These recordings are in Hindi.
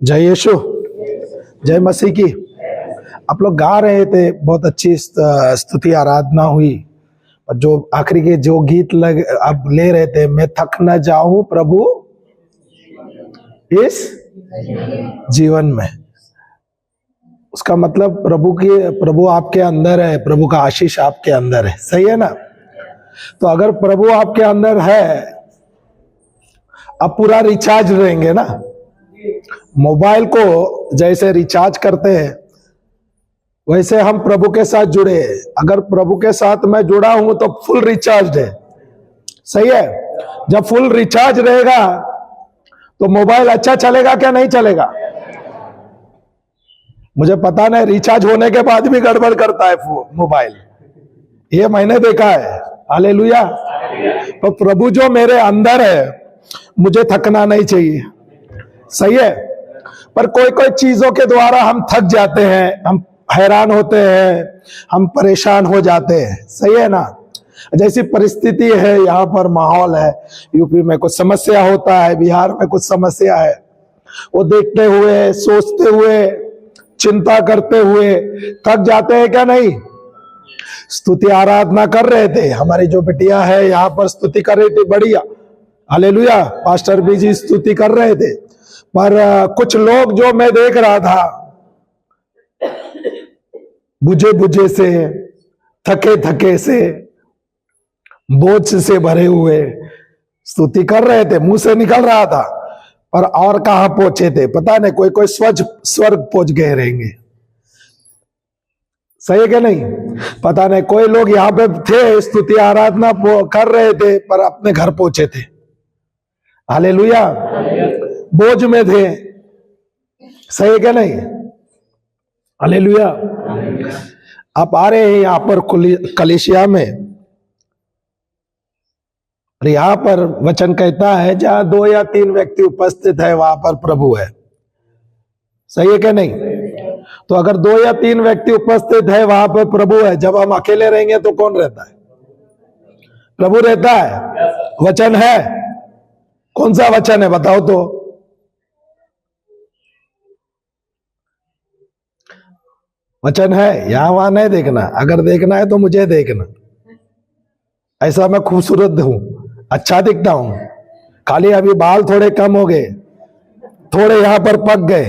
जय यीशु, जय मसीह की। आप लोग गा रहे थे, बहुत अच्छी स्तुति आराधना हुई। और जो आखिरी के जो गीत अब ले रहे थे, मैं थक न जाऊं प्रभु इस जीवन में, उसका मतलब प्रभु आपके अंदर है, प्रभु का आशीष आपके अंदर है। सही है ना? तो अगर प्रभु आपके अंदर है, अब पूरा रिचार्ज रहेंगे ना। मोबाइल को जैसे रिचार्ज करते हैं, वैसे हम प्रभु के साथ जुड़े। अगर प्रभु के साथ मैं जुड़ा हूं तो फुल रिचार्ज है। सही है? जब फुल रिचार्ज रहेगा तो मोबाइल अच्छा चलेगा क्या नहीं चलेगा? मुझे पता नहीं, रिचार्ज होने के बाद भी गड़बड़ करता है मोबाइल, ये मैंने देखा है। हालेलुया। तो प्रभु जो मेरे अंदर है, मुझे थकना नहीं चाहिए। सही है? पर कोई कोई चीजों के द्वारा हम थक जाते हैं, हम हैरान होते हैं, हम परेशान हो जाते हैं। सही है ना? जैसी परिस्थिति है, यहाँ पर माहौल है, यूपी में कुछ समस्या होता है, बिहार में कुछ समस्या है, वो देखते हुए, सोचते हुए, चिंता करते हुए थक जाते हैं क्या नहीं? स्तुति आराधना कर रहे थे, हमारी जो बिटिया है यहाँ पर स्तुति कर रही थी, बढ़िया, हालेलुया। पास्टर भी जी स्तुति कर रहे थे। पर कुछ लोग जो मैं देख रहा था, बुझे बुझे से, थके थके से, बोझ से भरे हुए स्तुति कर रहे थे, मुंह से निकल रहा था, पर और कहां पहुंचे थे पता नहीं। कोई कोई स्वर्ग पहुंच गए रहेंगे। सही है क्या नहीं? पता नहीं, कोई लोग यहाँ पे थे, स्तुति आराधना कर रहे थे, पर अपने घर पहुंचे थे। हालेलुया। बोझ में थे। सही है क्या नहीं? हालेलुया। आप आ रहे हैं यहाँ पर कलीसिया में, और यहाँ पर वचन कहता है, जहां 2 या 3 व्यक्ति उपस्थित है वहां पर प्रभु है। सही है क्या नहीं? तो अगर 2 या 3 व्यक्ति उपस्थित है वहां पर प्रभु है। जब हम अकेले रहेंगे तो कौन रहता है? प्रभु रहता है। वचन है। कौन सा वचन है बताओ तो? वचन है। यहां वहां नहीं देखना, अगर देखना है तो मुझे देखना। ऐसा मैं खूबसूरत हूं, अच्छा दिखता हूं, खाली अभी बाल थोड़े कम हो गए, थोड़े यहां पर पक गए।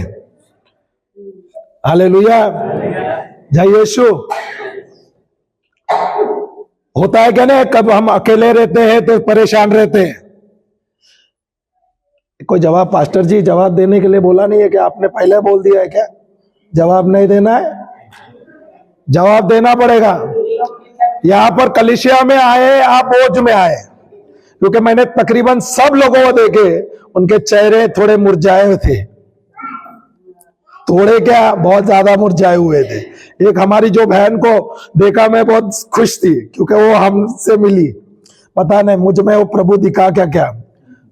हालेलुया। जय यीशु। होता है क्या नहीं, कब हम अकेले रहते हैं तो परेशान रहते हैं। कोई जवाब पास्टर जी जवाब देने के लिए बोला नहीं है क्या? आपने पहले बोल दिया है क्या? जवाब नहीं देना है, जवाब देना पड़ेगा। यहां पर कलीसिया में आए, आप बोझ में आए, क्योंकि मैंने तकरीबन सब लोगों को देखे, उनके चेहरे थोड़े मुरझाए थे। थोड़े क्या, बहुत ज्यादा मुरझाए हुए थे। एक हमारी जो बहन को देखा, मैं बहुत खुश थी, क्योंकि वो हमसे मिली। पता नहीं मुझ में वो प्रभु दिखा क्या क्या,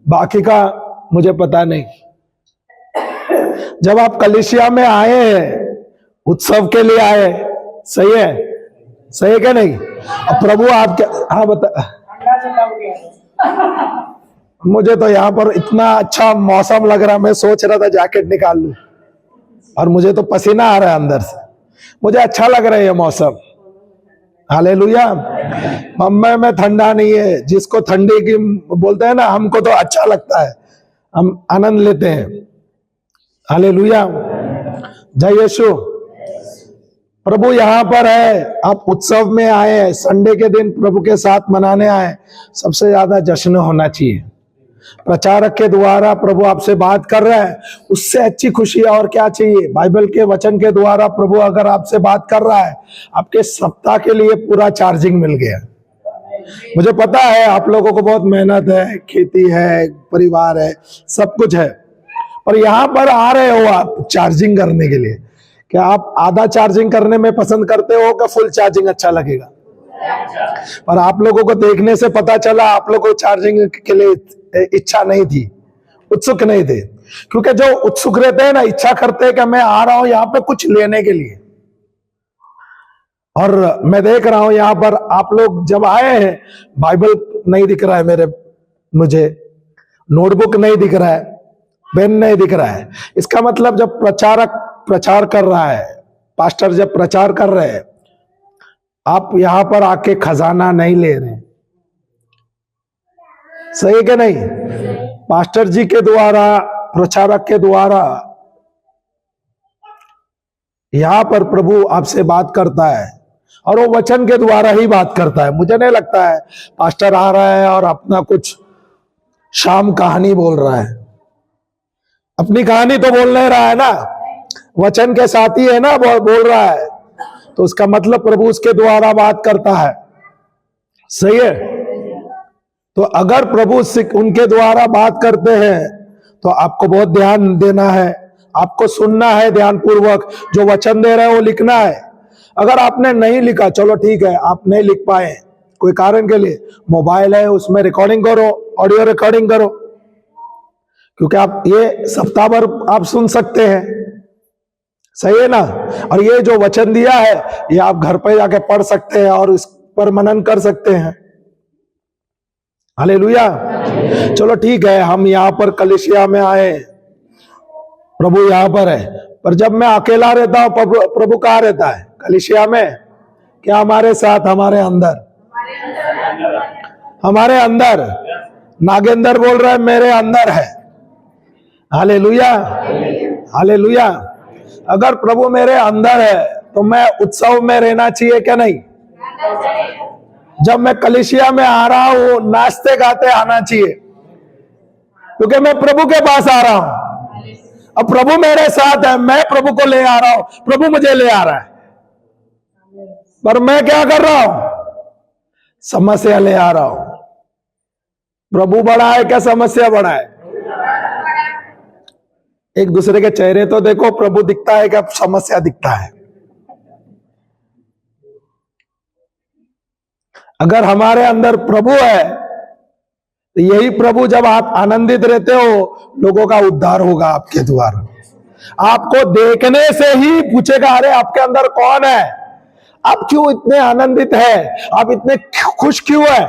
बाकी का मुझे पता नहीं। जब आप कलीसिया में आए हैं, उत्सव के लिए आए, सही है? सही है क्या नहीं? अब प्रभु आप क्या, हाँ बता। मुझे तो यहाँ पर इतना अच्छा मौसम लग रहा, मैं सोच रहा था जैकेट निकाल लूं, और मुझे तो पसीना आ रहा है अंदर से। मुझे अच्छा लग रहा है ये मौसम। हालेलुया। बम्बई में ठंडा नहीं है, जिसको ठंडी की बोलते हैं ना, हमको तो अच्छा लगता है, हम आनंद लेते हैं। हालेलुया। जय यीशु। प्रभु यहाँ पर है, आप उत्सव में आए हैं, संडे के दिन प्रभु के साथ मनाने आए। सबसे ज्यादा जश्न होना चाहिए। प्रचारक के द्वारा प्रभु आपसे बात कर रहा है, उससे अच्छी खुशी और क्या चाहिए? बाइबल के वचन के द्वारा प्रभु अगर आपसे बात कर रहा है, आपके सप्ताह के लिए पूरा चार्जिंग मिल गया। मुझे पता है आप लोगों को बहुत मेहनत है, खेती है, परिवार है, सब कुछ है, पर यहां पर आ रहे हो आप चार्जिंग करने के लिए। क्या आप आधा चार्जिंग करने में पसंद करते हो कि फुल चार्जिंग अच्छा लगेगा? पर आप लोगों को देखने से पता चला, आप लोगों को चार्जिंग के लिए इच्छा नहीं थी, उत्सुक नहीं थे। क्योंकि जो उत्सुक रहते हैं ना, इच्छा करते हैं कि मैं आ रहा हूं यहाँ पे कुछ लेने के लिए। और मैं देख रहा हूं यहाँ पर आप लोग जब आए हैं, बाइबल नहीं दिख रहा है मुझे नोटबुक नहीं दिख रहा है, पेन नहीं दिख रहा है। इसका मतलब जब प्रचारक प्रचार कर रहा है, पास्टर जब प्रचार कर रहे हैं, आप यहां पर आके खजाना नहीं ले रहे, सही है कि नहीं? पास्टर जी के द्वारा, प्रचारक के द्वारा यहां पर प्रभु आपसे बात करता है, और वो वचन के द्वारा ही बात करता है। मुझे नहीं लगता है पास्टर आ रहा है और अपना कुछ शाम कहानी बोल रहा है। अपनी कहानी तो बोल नहीं रहा है ना, वचन के साथ ही है ना बोल रहा है, तो उसका मतलब प्रभु उसके द्वारा बात करता है, सही है? तो अगर प्रभु उनके द्वारा बात करते हैं तो आपको बहुत ध्यान देना है, आपको सुनना है ध्यान पूर्वक, जो वचन दे रहे हैं वो लिखना है। अगर आपने नहीं लिखा, चलो ठीक है, आप नहीं लिख पाए कोई कारण के लिए, मोबाइल है उसमें रिकॉर्डिंग करो, ऑडियो रिकॉर्डिंग करो, क्योंकि आप ये सप्ताह भर आप सुन सकते हैं, सही है ना? और ये जो वचन दिया है ये आप घर पे जाके पढ़ सकते हैं और इस पर मनन कर सकते हैं। हालेलुया। चलो ठीक है, हम यहाँ पर कलीसिया में आए, प्रभु यहाँ पर है, पर जब मैं अकेला रहता हूं, प्रभु कहाँ रहता है? कलीसिया में? क्या हमारे साथ? हमारे अंदर, हमारे अंदर। नागेंद्र बोल रहा है मेरे अंदर है। Hallelujah, hallelujah. अगर प्रभु मेरे अंदर है तो मैं उत्सव में रहना चाहिए क्या नहीं? जब मैं कलीसिया में आ रहा हूं, नाचते गाते आना चाहिए, क्योंकि मैं प्रभु के पास आ रहा हूं। अब प्रभु मेरे साथ है, मैं प्रभु को ले आ रहा हूं, प्रभु मुझे ले आ रहा है, पर मैं क्या कर रहा हूं? समस्या ले आ रहा हूं। प्रभु बड़ा है क्या समस्या बड़ा है? एक दूसरे के चेहरे तो देखो, प्रभु दिखता है क्या समस्या दिखता है? अगर हमारे अंदर प्रभु है तो यही प्रभु, जब आप आनंदित रहते हो, लोगों का उद्धार होगा आपके द्वारा। आपको देखने से ही पूछेगा, अरे आपके अंदर कौन है? आप क्यों इतने आनंदित है? आप इतने खुश क्यों है?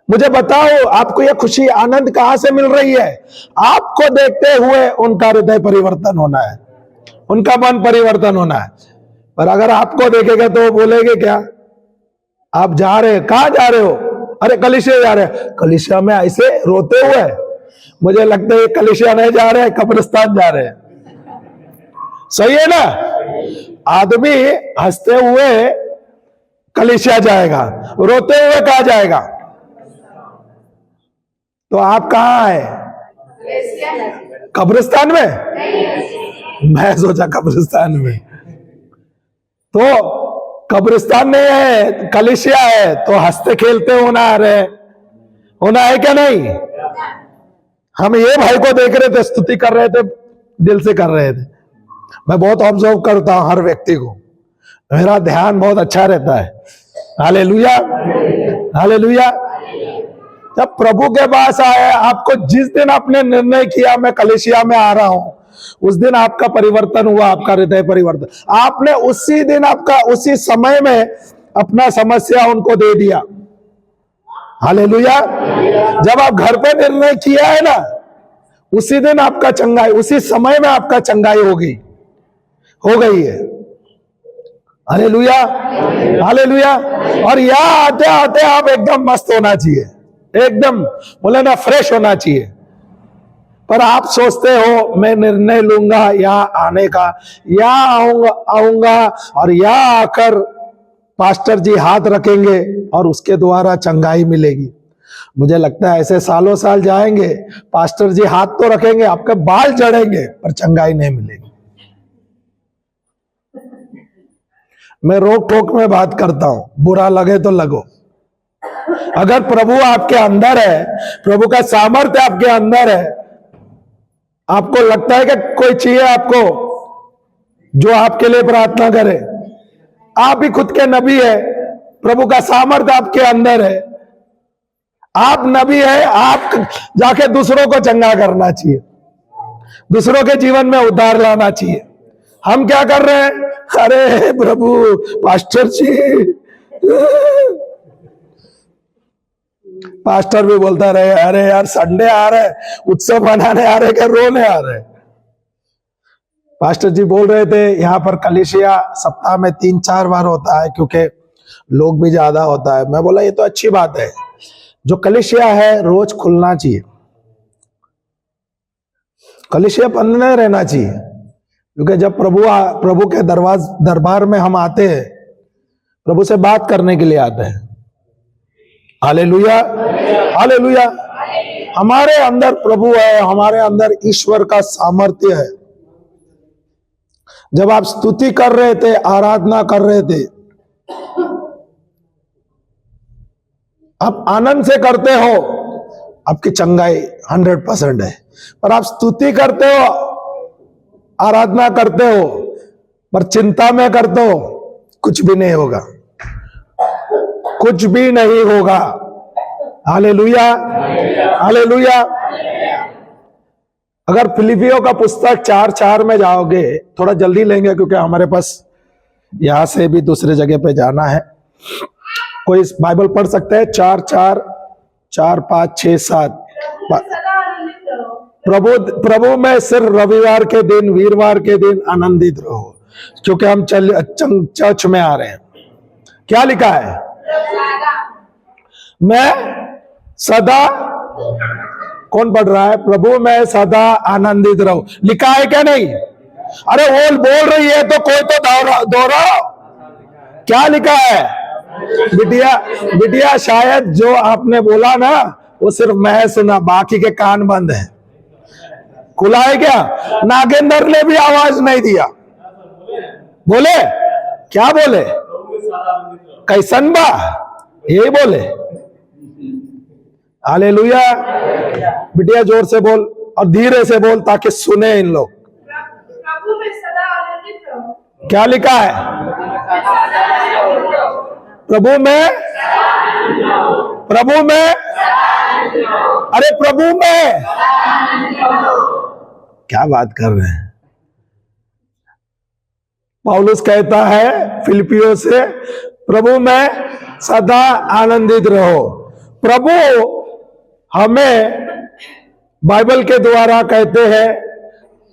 मुझे बताओ, आपको यह खुशी आनंद कहां से मिल रही है? आपको देखते हुए उनका हृदय परिवर्तन होना है, उनका मन परिवर्तन होना है। पर अगर आपको देखेगा तो बोलेंगे क्या? आप जा रहे, कहां जा रहे हो? अरे कलीसिया जा रहे हैं। कलीसिया में ऐसे रोते हुए? मुझे लगता है कलीसिया नहीं जा रहे हैं, कब्रिस्तान जा रहे हैं, सही है ना? आदमी हंसते हुए कलीसिया जाएगा, रोते हुए कहां जाएगा? तो आप कहां है? कब्रिस्तान में? मैं सोचा कब्रिस्तान में। तो कब्रिस्तान नहीं है, कलीसिया है, तो हंसते खेलते होना है क्या नहीं? हम ये भाई को देख रहे थे, स्तुति कर रहे थे, दिल से कर रहे थे। मैं बहुत ऑब्जर्व करता हूं हर व्यक्ति को, मेरा ध्यान बहुत अच्छा रहता है। Hallelujah, hallelujah. जब प्रभु के पास आए, आपको जिस दिन आपने निर्णय किया मैं कलीसिया में आ रहा हूं, उस दिन आपका परिवर्तन हुआ, आपका हृदय परिवर्तन। आपने उसी दिन, आपका उसी समय में अपना समस्या उनको दे दिया। हालेलुया। जब आप घर पे निर्णय किया है ना, उसी दिन आपका चंगाई, उसी समय में आपका चंगाई हो गई है। Hallelujah, hallelujah. और यहाँ आते आते आप एकदम मस्त होना चाहिए, एकदम बोले ना फ्रेश होना चाहिए। पर आप सोचते हो मैं निर्णय लूंगा यहाँ आने का, यहाँ आऊंगा और यहाँ आकर पास्टर जी हाथ रखेंगे और उसके द्वारा चंगाई मिलेगी। मुझे लगता है ऐसे सालों साल जाएंगे, पास्टर जी हाथ तो रखेंगे, आपके बाल झड़ेंगे, पर चंगाई नहीं मिलेगी। मैं रोक टोक में बात करता हूं, बुरा लगे तो लगो। अगर प्रभु आपके अंदर है, प्रभु का सामर्थ्य आपके अंदर है, आपको लगता है कि कोई चाहिए आपको जो आपके लिए प्रार्थना करे, आप ही खुद के नबी है, प्रभु का सामर्थ्य आपके अंदर है, आप नबी है, आप जाके दूसरों को चंगा करना चाहिए, दूसरों के जीवन में उद्धार लाना चाहिए। हम क्या कर रहे हैं? अरे प्रभु, पास्टर जी पास्टर भी बोलता रहे, अरे यार संडे आ रहा है, उत्सव मनाने आ रहे क्या रोने आ रहे। पास्टर जी बोल रहे थे यहाँ पर कलीसिया सप्ताह में 3-4 बार होता है क्योंकि लोग भी ज्यादा होता है। मैं बोला ये तो अच्छी बात है, जो कलीसिया है रोज खुलना चाहिए, कलीसिया बंद नहीं रहना चाहिए, क्योंकि जब प्रभु के दरबार में हम आते हैं, प्रभु से बात करने के लिए आते हैं। Hallelujah, hallelujah. हमारे अंदर प्रभु है, हमारे अंदर ईश्वर का सामर्थ्य है। जब आप स्तुति कर रहे थे, आराधना कर रहे थे, आप आनंद से करते हो, आपकी चंगाई 100% है। पर आप स्तुति करते हो, आराधना करते हो, पर चिंता में करते हो, कुछ भी नहीं होगा, कुछ भी नहीं होगा। Hallelujah, hallelujah. अगर फिलिपियों का पुस्तक 4:4 में जाओगे, थोड़ा जल्दी लेंगे क्योंकि हमारे पास यहां से भी दूसरे जगह पे जाना है। कोई बाइबल पढ़ सकते हैं? 4:4, 4, 5, 6, 7। प्रभु में सिर्फ रविवार के दिन, वीरवार के दिन आनंदित रहो, क्योंकि हम चर्च में आ रहे हैं। क्या लिखा है? मैं सदा, कौन पढ़ रहा है? प्रभु में सदा आनंदित रहो, लिखा है क्या नहीं? अरे वो बोल रही है तो कोई तो दोहराओ, क्या लिखा है? बिटिया शायद जो आपने बोला ना वो सिर्फ मैं सुना, बाकी के कान बंद है। खुला है क्या? नागेंद्र ने भी आवाज नहीं दिया। बोले क्या? बोले कैसन बा, यही बोले। हालेलुया। बिटिया जोर से बोल और धीरे से बोल ताकि सुने इन लोग। प्रभु में सदा आनंदित रहो। क्या लिखा है? प्रभु में, प्रभु में, अरे प्रभु में, क्या बात कर रहे हैं? पौलुस कहता है फिलिपियों से, प्रभु में सदा आनंदित रहो। प्रभु हमें बाइबल के द्वारा कहते हैं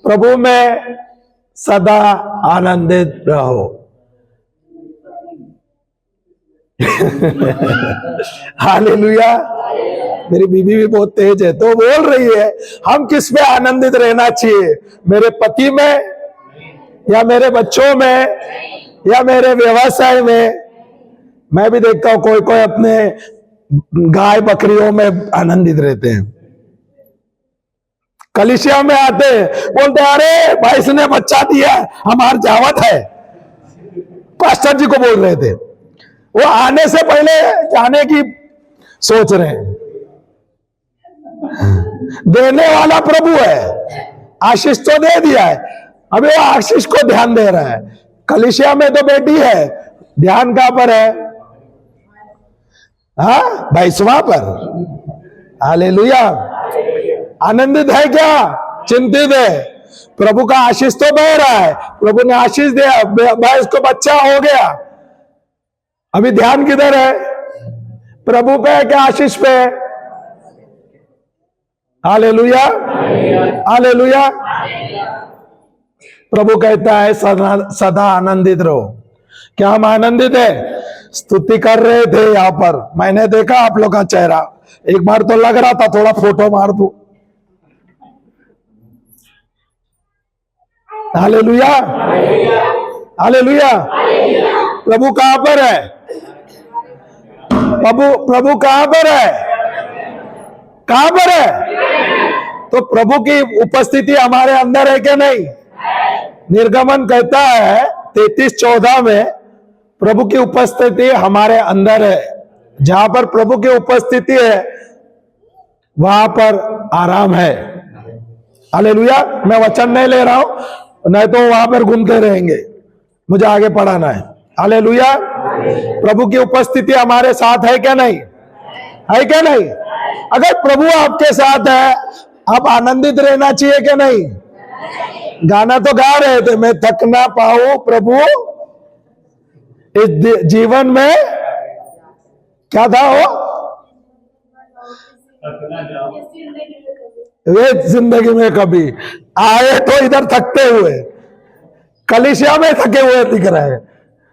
प्रभु में सदा आनंदित रहो। हालेलुया। मेरी बीबी भी बहुत तेज है तो बोल रही है हम किस में आनंदित रहना चाहिए? मेरे पति में, या मेरे बच्चों में, या मेरे व्यवसाय में? मैं भी देखता हूं कोई कोई अपने गाय बकरियों में आनंदित रहते हैं। कलीसिया में आते बोलते अरे भाई इसने बच्चा दिया, हमार जावत है। पास्टर जी को बोल रहे थे, वो आने से पहले जाने की सोच रहे हैं। देने वाला प्रभु है, आशीष तो दे दिया है, अभी वो आशीष को ध्यान दे रहा है। कलीसिया में तो बेटी है, ध्यान कहां पर है? हाँ, 22वां पर। हालेलुया। आनंदित है क्या? चिंतित है? प्रभु का आशीष तो बह रहा है, प्रभु ने आशीष दिया, भाई इसको बच्चा हो गया। अभी ध्यान किधर है? प्रभु पे है क्या आशीष पे? Hallelujah, hallelujah. प्रभु कहता है सदा आनंदित रहो। क्या हम आनंदित है? स्तुति कर रहे थे यहां पर, मैंने देखा आप लोग का चेहरा, एक बार तो लग रहा था थोड़ा फोटो मार दूं। Hallelujah, hallelujah. प्रभु कहां पर है? प्रभु कहां पर है? कहां पर है? तो प्रभु की उपस्थिति हमारे अंदर है क्या नहीं? निर्गमन कहता है 33:14 में प्रभु की उपस्थिति हमारे अंदर है। जहां पर प्रभु की उपस्थिति है वहां पर आराम है। हालेलुया। मैं वचन नहीं ले रहा हूं, नहीं तो वहां पर घूमते रहेंगे, मुझे आगे पढ़ाना है। हालेलुया। प्रभु की उपस्थिति हमारे साथ है क्या नहीं? है क्या नहीं? अगर प्रभु आपके साथ है, आप आनंदित रहना चाहिए क्या नहीं? गाना तो गा रहे थे, मैं थक ना पाऊं प्रभु इस जीवन में, क्या था वो? इस जिंदगी में कभी वे जिंदगी में कभी आए तो इधर थकते हुए, कलीसिया में थके हुए दिख रहे हैं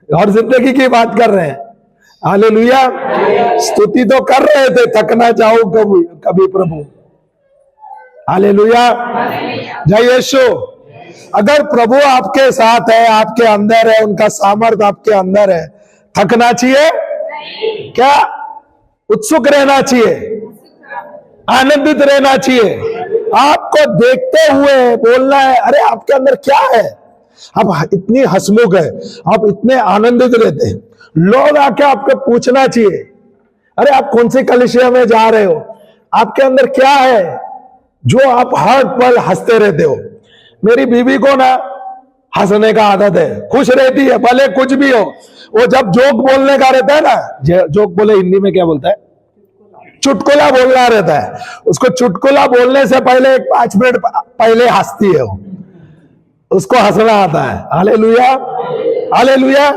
और जिंदगी की बात कर रहे हैं। हालेलुया। स्तुति तो कर रहे थे, थकना चाहो कभी कभी प्रभु। हालेलुया। जय यीशु। अगर प्रभु आपके साथ है, आपके अंदर है, उनका सामर्थ आपके अंदर है, थकना चाहिए क्या? उत्सुक रहना चाहिए, आनंदित रहना चाहिए। आपको देखते हुए बोलना है, अरे आपके अंदर क्या है? आप इतनी हंसमुख है, आप इतने आनंदित रहते हैं, लोग आके आपको पूछना चाहिए, अरे आप कौन सी कलीसिया में जा रहे हो? आपके अंदर क्या है जो आप हर पल हंसते रहते हो? मेरी बीवी को ना हंसने का आदत है, खुश रहती है भले कुछ भी हो। वो जब जोक बोलने का रहता है ना, जोक बोले हिंदी में क्या बोलता है, चुटकुला बोलना रहता है, उसको चुटकुला बोलने से पहले 5 मिनट पहले हंसती है वो, उसको हंसना आता है। Hallelujah, hallelujah.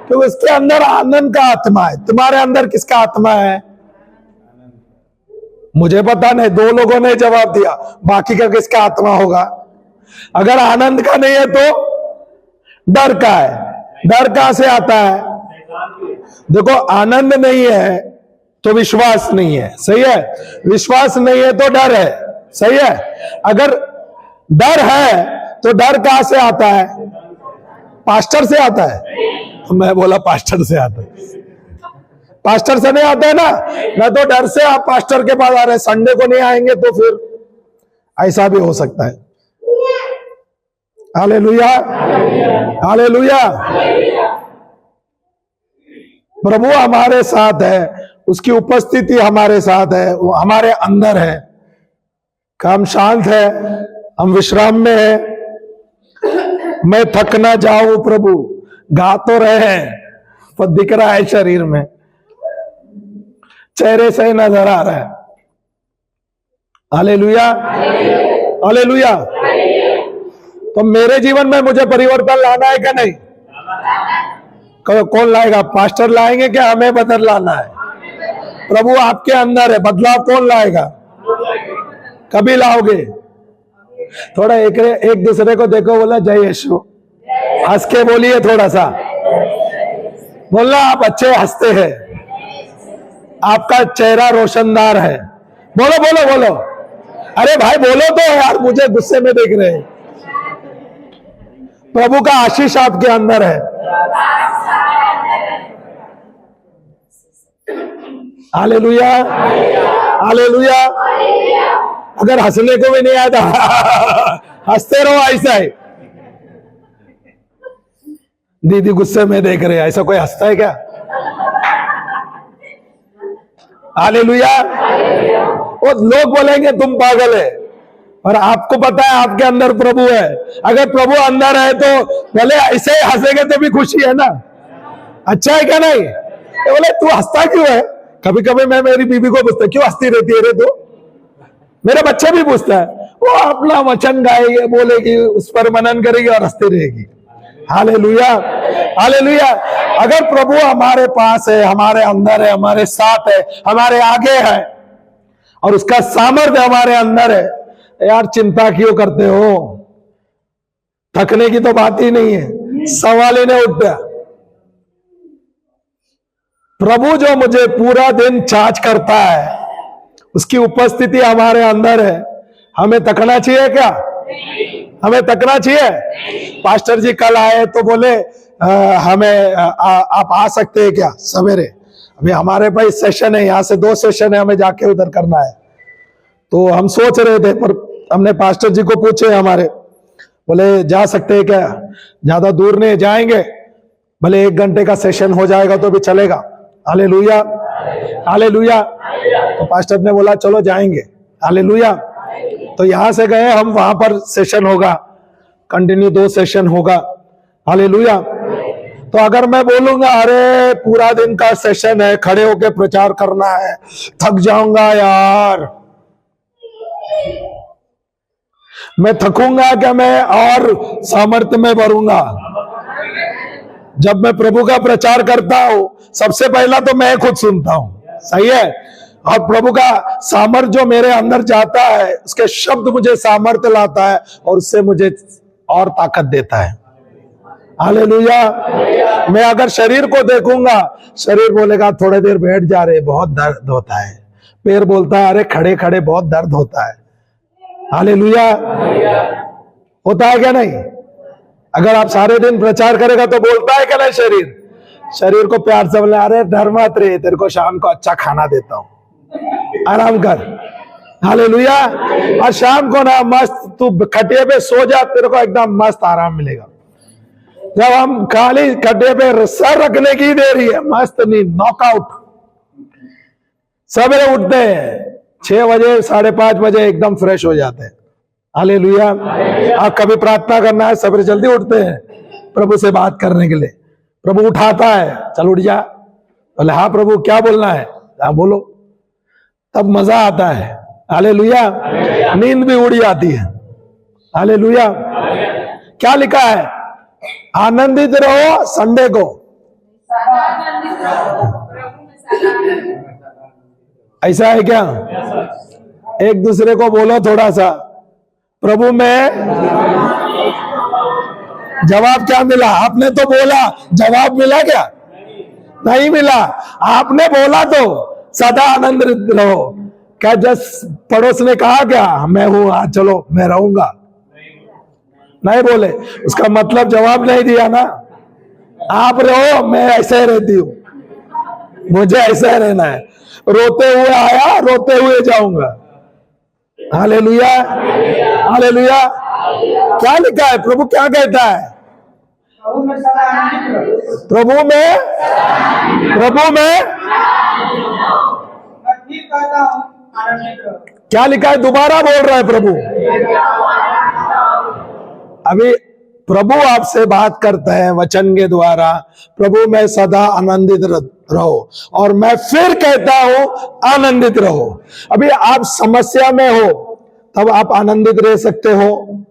तो उसके अंदर आनंद का आत्मा है। तुम्हारे अंदर किसका आत्मा है? मुझे पता नहीं, 2 लोगों ने जवाब दिया, बाकी का किसका आत्मा होगा? अगर आनंद का नहीं है तो डर का है। डर कहां से आता है? देखो, आनंद नहीं है तो विश्वास नहीं है, सही है? विश्वास नहीं है तो डर है, सही है? अगर डर है तो डर कहां से आता है? पास्टर से आता है। मैं बोला पास्टर से आता है, पास्टर से नहीं आता है ना तो डर से आप पास्टर के पास आ रहे हैं, संडे को नहीं आएंगे तो फिर ऐसा भी हो सकता है। Hallelujah, hallelujah. प्रभु हमारे साथ है, उसकी उपस्थिति हमारे साथ है, वो हमारे अंदर है। हम शांत है, हम विश्राम में है। मैं थक ना जाऊं प्रभु, गा तो रहे हैं पर दिख रहा है शरीर में, चेहरे से नजर आ रहा है। Hallelujah, hallelujah. तो मेरे जीवन में मुझे परिवर्तन लाना है क्या नहीं? कौन लाएगा? पास्टर लाएंगे क्या हमें बदल लाना है? प्रभु आपके अंदर है, बदलाव कौन लाएगा? कभी लाओगे? थोड़ा एक दूसरे को देखो, बोला जय यीशु, हंस के बोलिए, थोड़ा सा बोलना, आप अच्छे हंसते हैं, आपका चेहरा रोशनदार है। बोलो बोलो बोलो, अरे भाई बोलो तो यार, मुझे गुस्से में देख रहे हैं। प्रभु का आशीष आपके अंदर है। Hallelujah, hallelujah. अगर हंसने को भी नहीं आता हंसते रहो ऐसा ही। दीदी गुस्से में देख रहे हैं, ऐसा कोई हंसता है क्या? हालेलुया। वो लोग बोलेंगे तुम पागल है, और आपको पता है आपके अंदर प्रभु है। अगर प्रभु अंदर है तो भले ऐसे ही हंसेंगे तो भी खुशी है ना, अच्छा है क्या नहीं? बोले तू हंसता क्यों है? कभी कभी मैं मेरी बीवी को पूछता, क्यों हंसती रहती है रे तू? मेरे बच्चे भी पूछता है, वो अपना वचन गाएगी, बोलेगी, उस पर मनन करेगी और हंसती रहेगी। Hallelujah, hallelujah. अगर प्रभु हमारे पास है, हमारे अंदर है, हमारे साथ है, हमारे आगे है, और उसका सामर्थ्य हमारे अंदर है, यार चिंता क्यों करते हो? थकने की तो बात ही नहीं है, सवाल ही नहीं उठता। प्रभु जो मुझे पूरा दिन चार्ज करता है, उसकी उपस्थिति हमारे अंदर है, हमें तकना चाहिए क्या? हमें तकना चाहिए? पास्टर जी कल आए तो बोले आप आ सकते हैं क्या सवेरे? अभी हमारे पास सेशन है, यहाँ से 2 सेशन है, हमें जाके उधर करना है। तो हम सोच रहे थे, पर हमने पास्टर जी को पूछे हमारे, बोले जा सकते हैं क्या? ज्यादा दूर नहीं जाएंगे, भले 1 घंटे का सेशन हो जाएगा तो भी चलेगा। Hallelujah, hallelujah. तो पास्टर ने बोला चलो जाएंगे। हालेलुया। तो यहां से गए हम, वहां पर सेशन होगा, कंटिन्यू 2 सेशन होगा। हालेलुया। तो अगर मैं बोलूंगा अरे पूरा दिन का सेशन है, खड़े होके प्रचार करना है, थक जाऊंगा यार, मैं थकूंगा क्या? मैं और सामर्थ्य में भरूंगा। जब मैं प्रभु का प्रचार करता हूं, सबसे पहला तो मैं खुद सुनता हूं, सही है? और प्रभु का सामर्थ जो मेरे अंदर जाता है, उसके शब्द मुझे सामर्थ्य लाता है और उससे मुझे और ताकत देता है। हालेलुया। मैं अगर शरीर को देखूंगा, शरीर बोलेगा थोड़ी देर बैठ जा रहे, बहुत दर्द होता है। पैर बोलता है अरे खड़े खड़े बहुत दर्द होता है। हालेलुया। होता है क्या नहीं? अगर आप सारे दिन प्रचार करेगा तो बोलता है क्या नहीं? शरीर को प्यार से बोले अरे डर मत रे, तेरे को शाम को अच्छा खाना देता हूं, आराम कर। हालेलुया। और शाम को ना मस्त तू खटिया पे सो जा, तेरे को एकदम मस्त आराम मिलेगा। जब हम खाली खटिया पे सर रखने की देरी है, मस्त नींद, नॉकआउट। सवेरे उठते हैं 6 बजे 5:30 बजे, एकदम फ्रेश हो जाते हैं। हालेलुया। आप कभी प्रार्थना करना है, सवेरे जल्दी उठते हैं प्रभु से बात करने के लिए। प्रभु उठाता है, चल उठ जा। बोले हाँ प्रभु क्या बोलना है? हाँ बोलो। तब मजा आता है। हालेलुया। नींद भी उड़ जाती है। हालेलुया। क्या लिखा है? आनंदित रहो संडे को। ऐसा है क्या? एक दूसरे को बोलो थोड़ा सा, प्रभु में। जवाब क्या मिला? आपने तो बोला, जवाब मिला क्या? नहीं मिला। आपने बोला तो सदा आनंदित रहो। क्या जस पड़ोस ने कहा क्या मैं हूं, हाँ चलो मैं रहूंगा? नहीं बोले, उसका मतलब जवाब नहीं दिया ना। आप रहो, मैं ऐसे ही रहती हूं, मुझे ऐसा ही रहना है। रोते हुए आया, रोते हुए जाऊंगा। हालेलुया। हालेलुया। क्या लिखा है? प्रभु क्या कहता है? प्रभु में क्या लिखा है? दोबारा बोल रहा है प्रभु। अभी प्रभु आपसे बात करते हैं वचन के द्वारा, प्रभु में सदा आनंदित रहो। और मैं फिर कहता हूं आनंदित रहो। अभी आप समस्या में हो तब आप आनंदित रह सकते हो,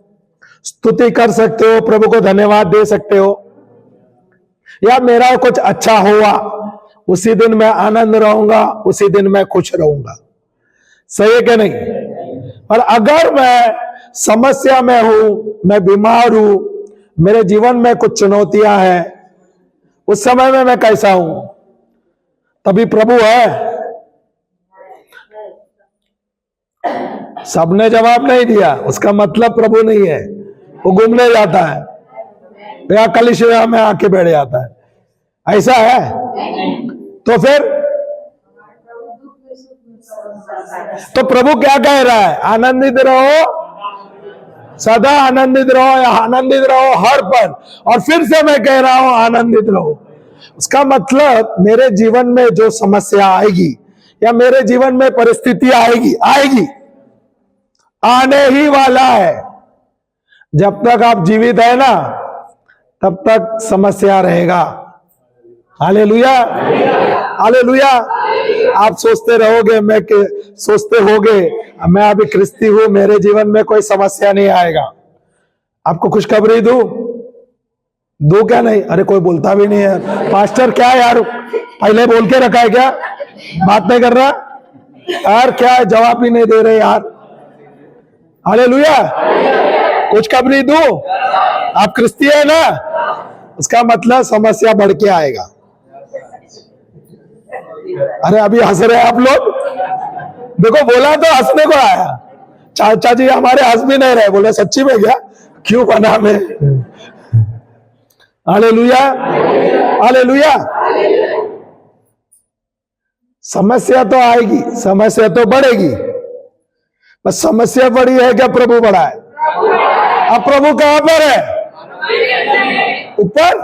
स्तुति कर सकते हो, प्रभु को धन्यवाद दे सकते हो। या मेरा कुछ अच्छा हुआ, उसी दिन मैं आनंद रहूंगा, उसी दिन मैं खुश रहूंगा। सही है क्या नहीं? और अगर मैं समस्या में हूं, मैं बीमार हूं, मेरे जीवन में कुछ चुनौतियां हैं, उस समय में मैं कैसा हूं? तभी प्रभु है। सबने जवाब नहीं दिया, उसका मतलब प्रभु नहीं है, वो घूमने जाता है या कलिसिया में आके बैठ जाता है। ऐसा है तो फिर तो प्रभु क्या कह रहा है? आनंदित रहो, सदा आनंदित रहो, या आनंदित रहो हर पल। और फिर से मैं कह रहा हूं आनंदित रहो। उसका मतलब मेरे जीवन में जो समस्या आएगी या मेरे जीवन में परिस्थिति आएगी, आने ही वाला है। जब तक आप जीवित है ना, तब तक समस्या रहेगा। हालेलुया। हालेलुया। आप सोचते रहोगे, सोचते होगे मैं अभी क्रिस्ती हूं, मेरे जीवन में कोई समस्या नहीं आएगा। आपको खुशखबरी दो क्या नहीं? अरे कोई बोलता भी नहीं है। पास्टर क्या यार, पहले बोल के रखा है क्या? बात नहीं कर रहा यार, क्या जवाब ही नहीं दे रहे यार। हालेलुया। खुशखबरी दूं, आप क्रिस्ती है ना, उसका मतलब समस्या बढ़ के आएगा। अरे अभी हंस रहे आप लोग, देखो बोला तो हंसने को आया। चाचा जी हमारे हंस भी नहीं रहे, बोले सच्ची में क्या, क्यों बना मैं? हालेलुया। हालेलुया। समस्या तो आएगी, समस्या तो बढ़ेगी, बस समस्या बड़ी है क्या प्रभु बड़ा है? अब प्रभु कहां पर है? ऊपर?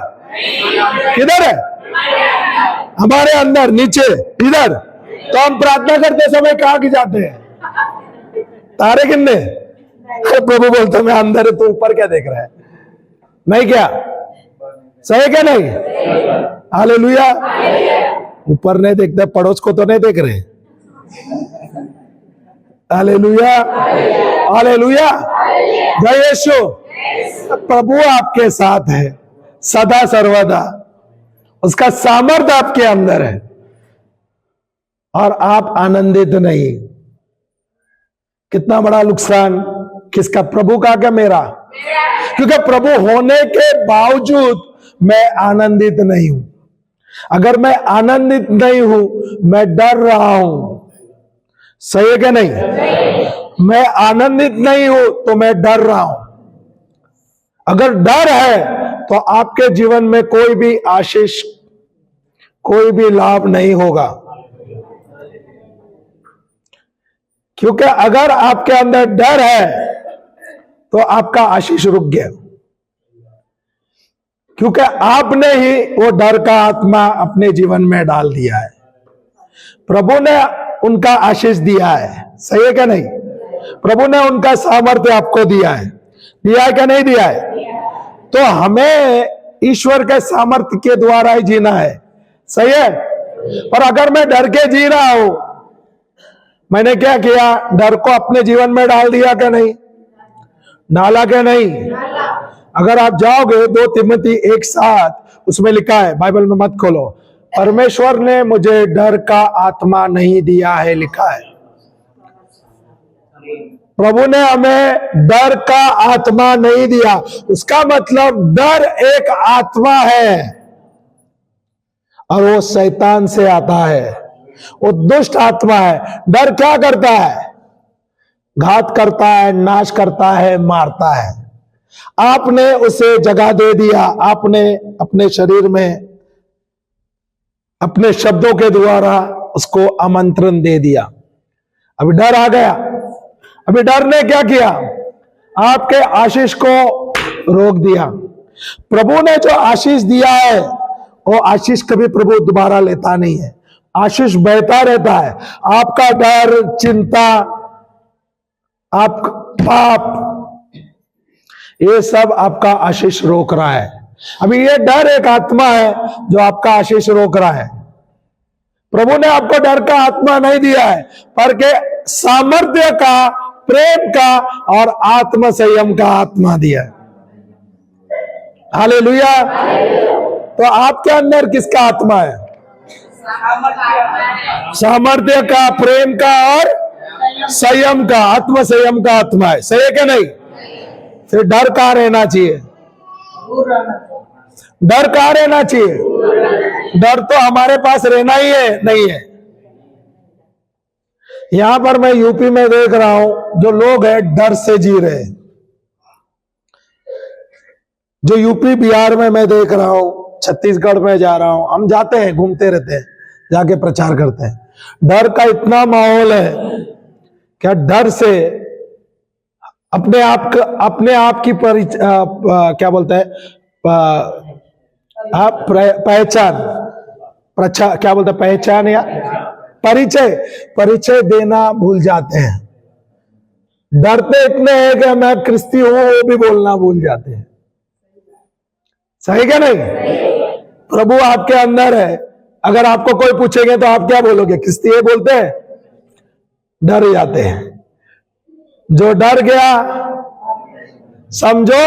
किधर है? हमारे अंदर, नीचे, इधर। तो हम प्रार्थना करते समय कहां की जाते हैं? तारे गिनने? प्रभु बोलते मैं अंदर है, तो ऊपर क्या देख रहा है? नहीं क्या? सही क्या नहीं? हालेलुया। ऊपर नहीं देखते, पड़ोस को तो नहीं देख रहे। हालेलुया। हालेलुया। जय यीशु। प्रभु आपके साथ है सदा सर्वदा, उसका सामर्थ्य आपके अंदर है। और आप आनंदित नहीं। कितना बड़ा नुकसान, किसका? प्रभु का क्या मेरा? क्योंकि प्रभु होने के बावजूद मैं आनंदित नहीं हूं। अगर मैं आनंदित नहीं हूं, मैं डर रहा हूं। सही है क्या नहीं? मैं आनंदित नहीं हूं तो मैं डर रहा हूं। अगर डर है तो आपके जीवन में कोई भी आशीष, कोई भी लाभ नहीं होगा। क्योंकि अगर आपके अंदर डर है तो आपका आशीष रुक गया, क्योंकि आपने ही वो डर का आत्मा अपने जीवन में डाल दिया है। प्रभु ने उनका आशीष दिया है। सही है क्या नहीं? प्रभु ने उनका सामर्थ्य आपको दिया है। दिया है क्या नहीं दिया है? तो हमें ईश्वर के सामर्थ्य के द्वारा ही जीना है। सही है? पर अगर मैं डर के जी रहा हूं, मैंने क्या किया? डर को अपने जीवन में डाल दिया क्या नहीं? डाला क्या नहीं? अगर आप जाओगे 2 तिमोथी 1:7, उसमें लिखा है, बाइबल में मत खोलो, परमेश्वर ने मुझे डर का आत्मा नहीं दिया है, लिखा है। प्रभु ने हमें डर का आत्मा नहीं दिया। उसका मतलब डर एक आत्मा है और वो शैतान से आता है, वो दुष्ट आत्मा है। डर क्या करता है? घात करता है, नाश करता है, मारता है। आपने उसे जगह दे दिया, आपने अपने शरीर में अपने शब्दों के द्वारा उसको आमंत्रण दे दिया। अभी डर आ गया। अभी डर ने क्या किया? आपके आशीष को रोक दिया। प्रभु ने जो आशीष दिया है, वो आशीष कभी प्रभु दोबारा लेता नहीं है। आशीष बहता रहता है। आपका डर, चिंता, आप पाप, ये सब आपका आशीष रोक रहा है। अभी ये डर एक आत्मा है जो आपका आशीष रोक रहा है। प्रभु ने आपको डर का आत्मा नहीं दिया है, पर के सामर्थ्य का, प्रेम का और आत्म संयम का आत्मा दिया है। हालेलुया। तो आपके अंदर किसका आत्मा है? सामर्थ्य का, प्रेम का और संयम का, आत्म संयम का आत्मा है। सही है क्या नहीं? फिर डर कहां रहना चाहिए? डर कहां रहना चाहिए? डर तो हमारे पास रहना ही है, नहीं है। यहां पर मैं यूपी में देख रहा हूं, जो लोग हैं डर से जी रहे हैं। जो यूपी बिहार में मैं देख रहा हूं, छत्तीसगढ़ में जा रहा हूं, हम जाते हैं, घूमते रहते हैं, जाके प्रचार करते हैं। डर का इतना माहौल है, क्या डर से अपने आप की क्या बोलते हैं, पहचान, क्या बोलते हैं, पहचान या परिचय देना भूल जाते हैं। डरते इतने हैं कि मैं क्रिस्ती हूं वो भी बोलना भूल जाते हैं। सही क्या नहीं? प्रभु आपके अंदर है। अगर आपको कोई पूछेंगे तो आप क्या बोलोगे? क्रिस्ती है बोलते हैं? डर जाते हैं। जो डर गया, समझो,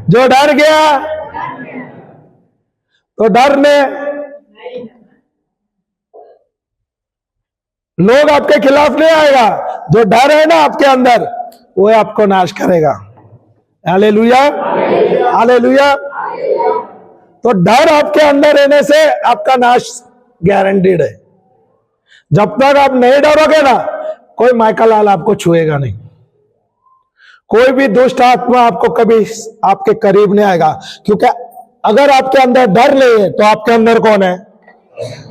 जो डर गया तो डर ने लोग आपके खिलाफ नहीं आएगा। जो डर है ना आपके अंदर, वो आपको नाश करेगा। Hallelujah, hallelujah. तो डर आपके अंदर रहने से आपका नाश गारंटीड है। जब तक आप नहीं डरोगे ना, कोई माइका लाल आपको छुएगा नहीं। कोई भी दुष्ट आत्मा आपको कभी आपके करीब नहीं आएगा। क्योंकि अगर आपके अंदर डर नहीं है तो आपके अंदर कौन है?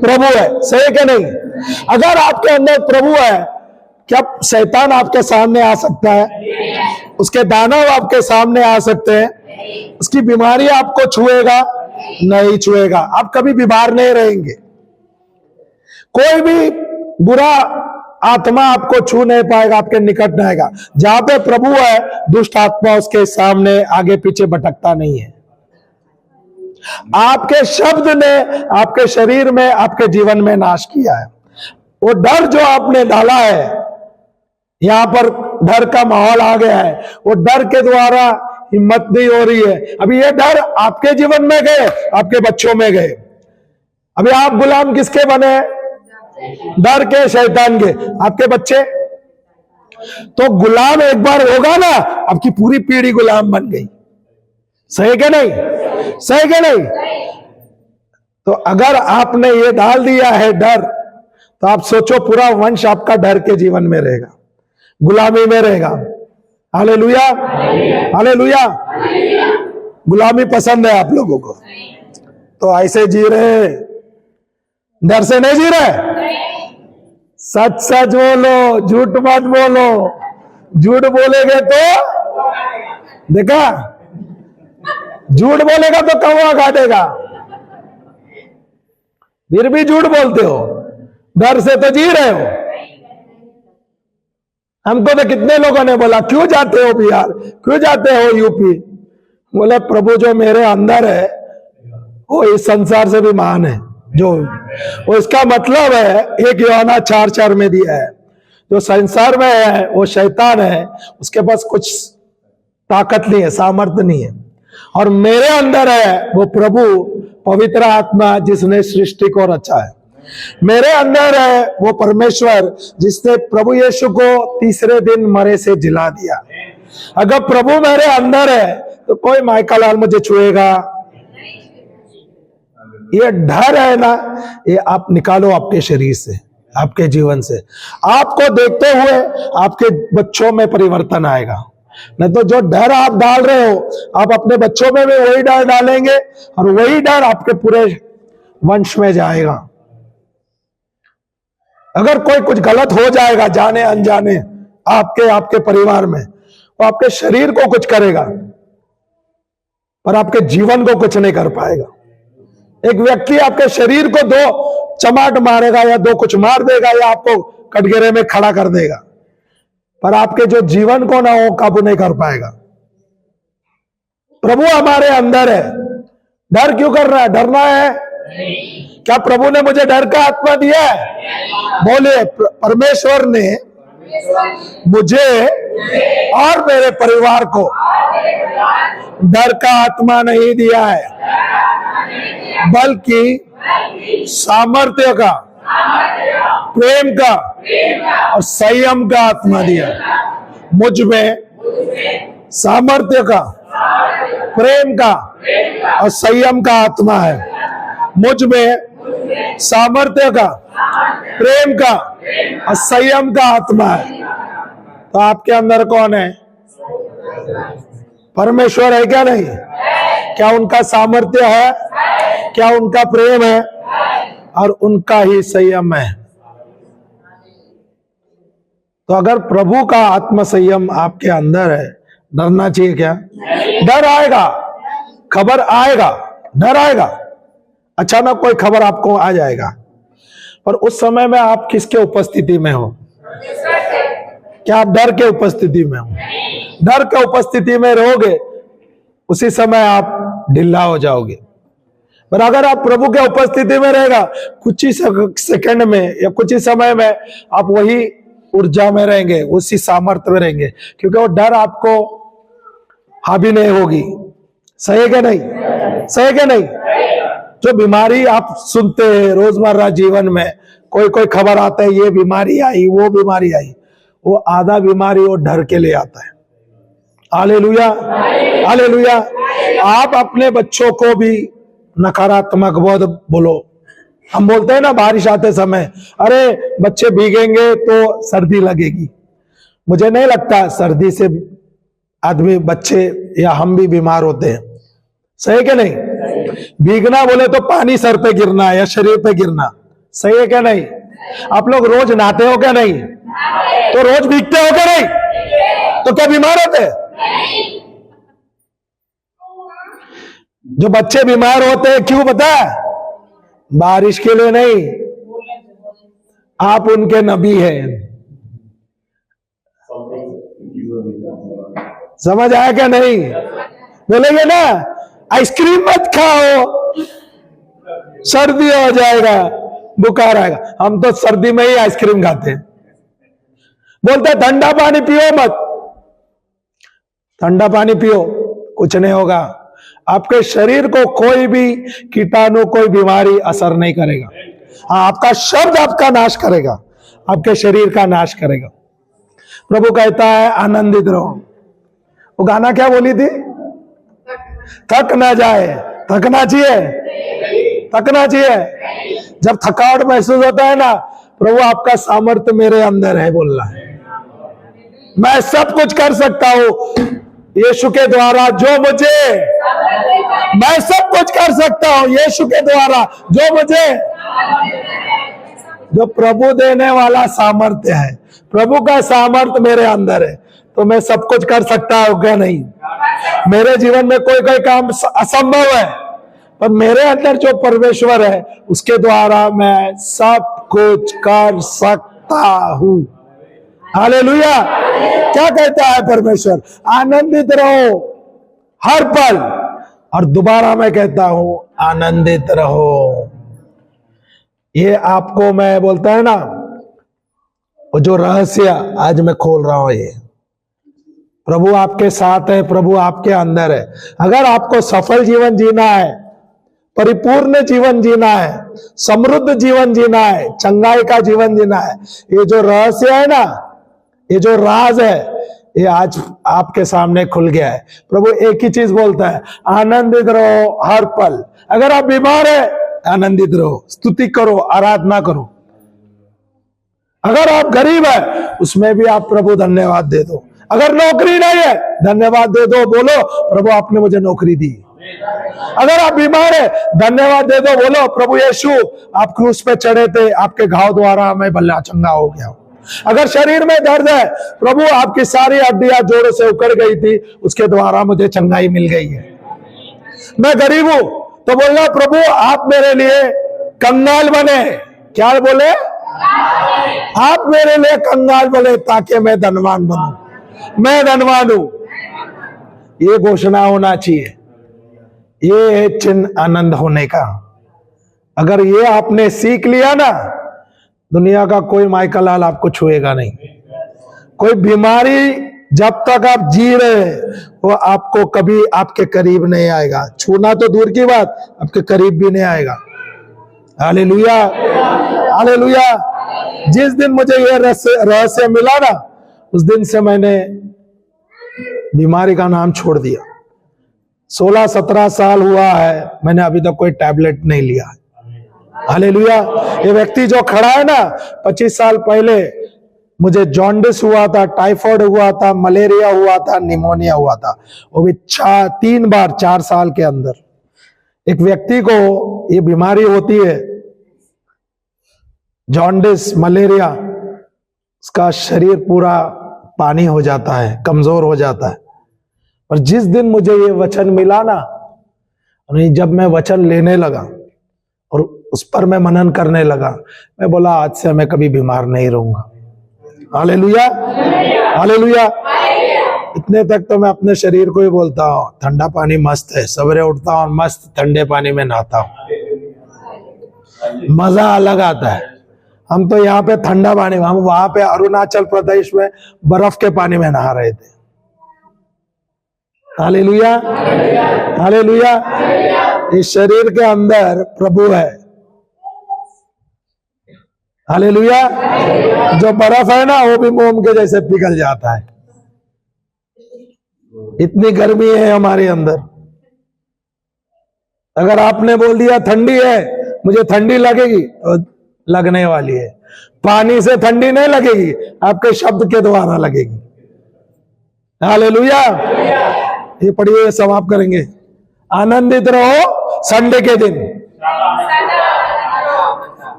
प्रभु है। सही क्या नहीं? अगर आपके अंदर प्रभु है, क्या शैतान आपके सामने आ सकता है? उसके दानव आपके सामने आ सकते हैं? उसकी बीमारी आपको छुएगा? नहीं छुएगा। आप कभी बीमार नहीं रहेंगे। कोई भी बुरा आत्मा आपको छू नहीं पाएगा, आपके निकट नहीं आएगा। जहां पे प्रभु है, दुष्ट आत्मा उसके सामने आगे पीछे भटकता नहीं है। आपके शब्द ने आपके शरीर में, आपके जीवन में नाश किया है। वो डर जो आपने डाला है, यहां पर डर का माहौल आ गया है। वो डर के द्वारा हिम्मत नहीं हो रही है। अभी ये डर आपके जीवन में गए, आपके बच्चों में गए। अभी आप गुलाम किसके बने? डर के, शैतान के। आपके बच्चे तो गुलाम एक बार होगा ना, आपकी पूरी पीढ़ी गुलाम बन गई। सही क्या नहीं? सही क्या नहीं? तो अगर आपने ये डाल दिया है डर, तो आप सोचो पूरा वंश आपका डर के जीवन में रहेगा, गुलामी में रहेगा। Hallelujah, hallelujah. गुलामी पसंद है आप लोगों को, तो ऐसे जी रहे, डर से नहीं जी रहे। सच सच बोलो, झूठ मत बोलो। झूठ बोलेगे तो देखा, झूठ बोलेगा तो कौवा काटेगा। फिर भी झूठ बोलते हो, डर से तो जी रहे हो। हमको तो कितने लोगों ने बोला क्यों जाते हो बिहार, क्यों जाते हो यूपी? बोले प्रभु जो मेरे अंदर है वो इस संसार से भी महान है। जो वो इसका मतलब है, एक यूहन्ना 4:4 में दिया है, जो संसार में है वो शैतान है, उसके पास कुछ ताकत नहीं है, सामर्थ्य नहीं है। और मेरे अंदर है वो प्रभु पवित्र आत्मा जिसने सृष्टि को रचा है। मेरे अंदर है वो परमेश्वर जिसने प्रभु यीशु को तीसरे दिन मरे से जिला दिया। अगर प्रभु मेरे अंदर है तो कोई माइकल लाल मुझे छुएगा? ये डर है ना, ये आप निकालो आपके शरीर से, आपके जीवन से। आपको देखते हुए आपके बच्चों में परिवर्तन आएगा। नहीं तो जो डर आप डाल रहे हो, आप अपने बच्चों में भी वही डर डालेंगे और वही डर आपके पूरे वंश में जाएगा। अगर कोई कुछ गलत हो जाएगा जाने अनजाने आपके परिवार में, वो आपके शरीर को कुछ करेगा पर आपके जीवन को कुछ नहीं कर पाएगा। एक व्यक्ति आपके शरीर को दो चमाट मारेगा या दो कुछ मार देगा या आपको कटघरे में खड़ा कर देगा, पर आपके जो जीवन को ना वो काबू नहीं कर पाएगा। प्रभु हमारे अंदर है, डर क्यों कर रहा है? डरना है क्या? प्रभु ने मुझे डर का आत्मा दिया है? बोले परमेश्वर ने मुझे और मेरे परिवार को डर का आत्मा नहीं दिया है, बल्कि सामर्थ्य का, प्रेम का और संयम का आत्मा दिया। मुझ में सामर्थ्य का, प्रेम का और संयम का आत्मा है। मुझ में सामर्थ्य का, प्रेम का और संयम का आत्मा है। तो आपके अंदर कौन है? परमेश्वर है क्या? नहीं? क्या उनका सामर्थ्य है? क्या उनका प्रेम है? और उनका ही संयम है। तो अगर प्रभु का आत्म संयम आपके अंदर है, डरना चाहिए क्या? डर आएगा, खबर आएगा, डर आएगा, अचानक कोई खबर आपको आ जाएगा, पर उस समय में आप किसके उपस्थिति में हो? क्या आप डर के उपस्थिति में हो? डर के उपस्थिति में रहोगे, उसी समय आप ढिल्ला हो जाओगे। पर अगर आप प्रभु के उपस्थिति में रहेगा, कुछ ही सेकंड में या कुछ ही समय में आप वही ऊर्जा में रहेंगे, उसी सामर्थ्य में रहेंगे, क्योंकि वो डर आपको हावी नहीं होगी। सही है क्या नहीं? सही है क्या नहीं? जो बीमारी आप सुनते हैं रोजमर्रा जीवन में, कोई कोई खबर आता है ये बीमारी आई, वो बीमारी आई, वो आधा बीमारी वो डर के ले आता है। Hallelujah, hallelujah. आप अपने बच्चों को भी नकारात्मक बहुत बोलो। हम बोलते हैं ना बारिश आते समय, अरे बच्चे भीगेंगे तो सर्दी लगेगी। मुझे नहीं लगता सर्दी से आदमी, बच्चे या हम भी बीमार होते हैं। सही क्या नहीं? भीगना बोले तो पानी सर पे गिरना या शरीर पे गिरना। सही है क्या नहीं? आप लोग रोज नहाते हो क्या नहीं? तो रोज भीगते हो क्या नहीं? तो क्या बीमार होते? जो बच्चे बीमार होते हैं क्यों पता है? बारिश के लिए नहीं, आप उनके नबी हैं। समझ आया क्या नहीं? बोलेंगे ना आइसक्रीम मत खाओ, सर्दी हो जाएगा, बुखार आएगा। हम तो सर्दी में ही आइसक्रीम खाते हैं। बोलते ठंडा पानी पियो मत, ठंडा पानी पियो, कुछ नहीं होगा। आपके शरीर को कोई भी कीटाणु, कोई बीमारी असर नहीं करेगा। हाँ, आपका शब्द आपका नाश करेगा, आपके शरीर का नाश करेगा। प्रभु कहता है आनंदित रहो। वो गाना क्या बोली थी? थक ना जाए। थकना चाहिए? थकना चाहिए? जब थकावट महसूस होता है ना, प्रभु आपका सामर्थ्य मेरे अंदर है बोलना है। मैं सब कुछ कर सकता हूं यीशु के द्वारा जो मुझे, मैं सब कुछ कर सकता हूं यीशु के द्वारा जो मुझे, जो प्रभु देने वाला सामर्थ्य है, प्रभु का सामर्थ्य मेरे अंदर है, तो मैं सब कुछ कर सकता हूं क्या? नहीं। मेरे जीवन में कोई कोई काम असंभव है, पर मेरे अंदर जो परमेश्वर है उसके द्वारा मैं सब कुछ कर सकता हूं। हालेलुया। क्या कहता है परमेश्वर? आनंदित रहो हर पल। और दोबारा मैं कहता हूं आनंदित रहो। ये आपको मैं बोलता है ना, वो जो रहस्य आज मैं खोल रहा हूं, ये प्रभु आपके साथ है, प्रभु आपके अंदर है। अगर आपको सफल जीवन जीना है, परिपूर्ण जीवन जीना है, समृद्ध जीवन जीना है, चंगाई का जीवन जीना है, ये जो रहस्य है ना, ये जो राज है, ये आज आपके सामने खुल गया है। प्रभु एक ही चीज बोलता है, आनंदित रहो हर पल। अगर आप बीमार है, आनंदित रहो, स्तुति करो, आराधना करो। अगर आप गरीब है, उसमें भी आप प्रभु धन्यवाद दे दो। अगर नौकरी नहीं है, धन्यवाद दे दो, बोलो प्रभु आपने मुझे नौकरी दी। अगर आप बीमार है, धन्यवाद दे दो, बोलो प्रभु यीशु आप क्रूस पे चढ़े थे, आपके घाव द्वारा मैं भला चंगा हो गया। अगर शरीर में दर्द है, प्रभु आपकी सारी हड्डियां जोरों से उखड़ गई थी, उसके द्वारा मुझे चंगाई मिल गई है। मैं गरीब हूं, तो बोलना प्रभु आप मेरे लिए कंगाल बने। क्या बोले? आप मेरे लिए कंगाल बने ताकि मैं धनवान बनूं। मैं धनवान हूं। ये घोषणा होना चाहिए। ये है चिन्ह आनंद होने का। अगर ये आपने सीख लिया ना, दुनिया का कोई माइकल लाल आपको छुएगा नहीं। कोई बीमारी जब तक आप जी रहे हैं, वो आपको कभी आपके करीब नहीं आएगा। छूना तो दूर की बात, आपके करीब भी नहीं आएगा। Hallelujah, hallelujah. जिस दिन मुझे यह रहस्य मिला ना, उस दिन से मैंने बीमारी का नाम छोड़ दिया। 16-17 साल हुआ है, मैंने अभी तक कोई टैबलेट नहीं लिया है। हालेलुया। ये व्यक्ति जो खड़ा है ना, 25 साल पहले मुझे जॉन्डिस हुआ था, टाइफाइड हुआ था, मलेरिया हुआ था, निमोनिया हुआ था। वो भी 3 बार 4 साल के अंदर। एक व्यक्ति को ये बीमारी होती है, जॉन्डिस, मलेरिया, उसका शरीर पूरा पानी हो जाता है, कमजोर हो जाता है। और जिस दिन मुझे ये वचन मिला ना, जब मैं वचन लेने लगा और उस पर मैं मनन करने लगा, मैं बोला आज से मैं कभी बीमार नहीं रहूंगा। Hallelujah, hallelujah. इतने तक तो मैं अपने शरीर को ही बोलता हूँ, ठंडा पानी मस्त है। सवेरे उठता हूँ, मस्त ठंडे पानी में नहाता हूँ, मजा अलग आता है। हम तो यहाँ पे ठंडा पानी में, हम वहां पे अरुणाचल प्रदेश में बर्फ के पानी में नहा रहे थे। Hallelujah, hallelujah. इस शरीर के अंदर प्रभु है। हालेलुया। जो बर्फ है ना, वो भी मोम के जैसे पिघल जाता है। इतनी गर्मी है हमारे अंदर। अगर आपने बोल दिया ठंडी है, मुझे ठंडी लगेगी, तो लगने वाली है। पानी से ठंडी नहीं लगेगी, आपके शब्द के द्वारा लगेगी। हालेलुया। ये पढ़िए, समाप्त करेंगे। आनंदित रहो संडे के दिन।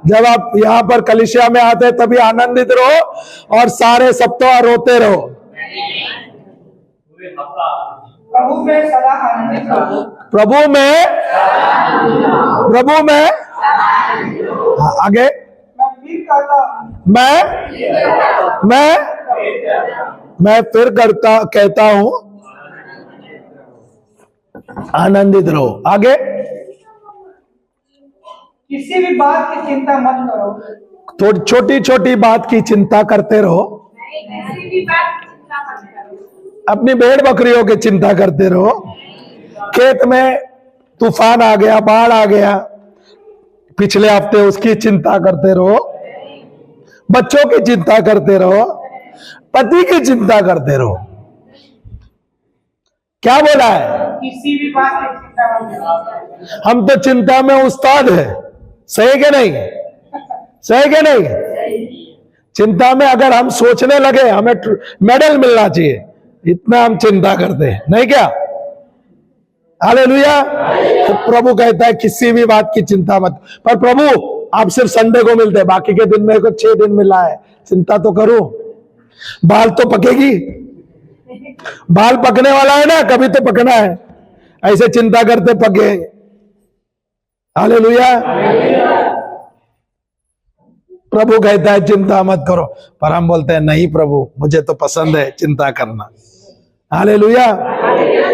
जब आप यहाँ पर कलीसिया में आते हैं तभी आनंदित रहो, और सारे सप्ताह रोते रहो। प्रभु में सदा आनंदित रहो। प्रभु में, प्रभु में। आगे मैं फिर कहता हूं आनंदित रहो। आगे, किसी भी बात की चिंता मत करो। थोड़ी छोटी छोटी बात की चिंता करते रहो। किसी भी बात की चिंता मत करो। अपनी भेड़ बकरियों की चिंता करते रहो। खेत में तूफान आ गया, बाढ़ आ गया, पिछले हफ्ते उसकी चिंता करते रहो, बच्चों की चिंता करते रहो, पति की चिंता करते रहो। क्या बोला है? किसी भी बात की चिंता मत करो। हम तो चिंता में उस्ताद है। सही के नहीं? सही के नहीं? चिंता में अगर हम सोचने लगे हमें मेडल मिलना चाहिए, इतना हम चिंता करते हैं, नहीं क्या? हालेलुया। तो प्रभु कहता है किसी भी बात की चिंता मत। पर प्रभु आप सिर्फ संडे को मिलते हैं, बाकी के दिन मेरे को 6 दिन मिला है, चिंता तो करो। बाल तो पकेगी, बाल पकने वाला है ना, कभी तो पकना है। ऐसे चिंता करते पके। हालेलुया। प्रभु कहता है चिंता मत करो, पर हम बोलते हैं नहीं प्रभु, मुझे तो पसंद है चिंता करना। हालेलुया।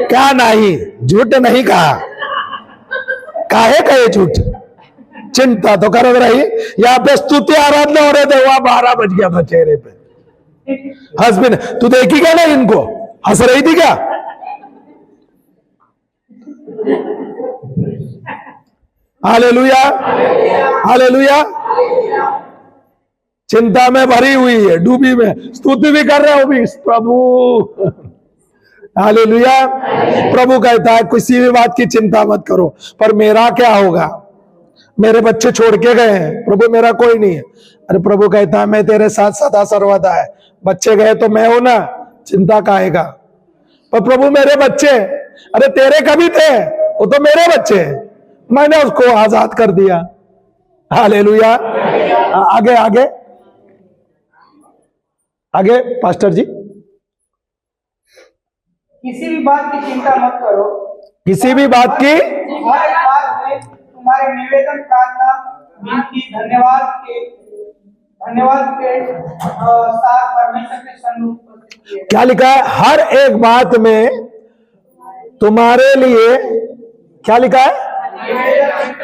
क्या नहीं? झूठ नहीं कहा, काहे कहे झूठ? चिंता तो कर रही। यहाँ पे स्तुति आराधना हो रहे थे, वहां 12 बज गया था चेहरे पे। हस्बैंड तू देखी क्या ना, इनको हंस रही थी क्या? हालेलुया। हालेलुया। चिंता में भरी हुई है, डूबी में, स्तुति भी कर रहे हो भी प्रभु। हालेलुया। प्रभु कहता है किसी भी बात की चिंता मत करो, पर मेरा क्या होगा? मेरे बच्चे छोड़ के गए हैं प्रभु, मेरा कोई नहीं है। अरे प्रभु कहता है मैं तेरे साथ सदा सर्वदा है। बच्चे गए तो मैं हूं ना, चिंता काहेगा? पर प्रभु मेरे बच्चे, अरे तेरे कभी थे, वो तो मेरे बच्चे, मैंने उसको आजाद कर दिया। हालेलुया। आगे आगे आगे पास्टर जी। किसी भी बात की चिंता मत करो, किसी भी बात की, हर एक बात में तुम्हारे निवेदन, प्रार्थना, विनती, धन्यवाद के साथ परमेश्वर के सन्मुख उपस्थित किए। क्या लिखा है? हर एक बात में तुम्हारे लिए क्या लिखा है?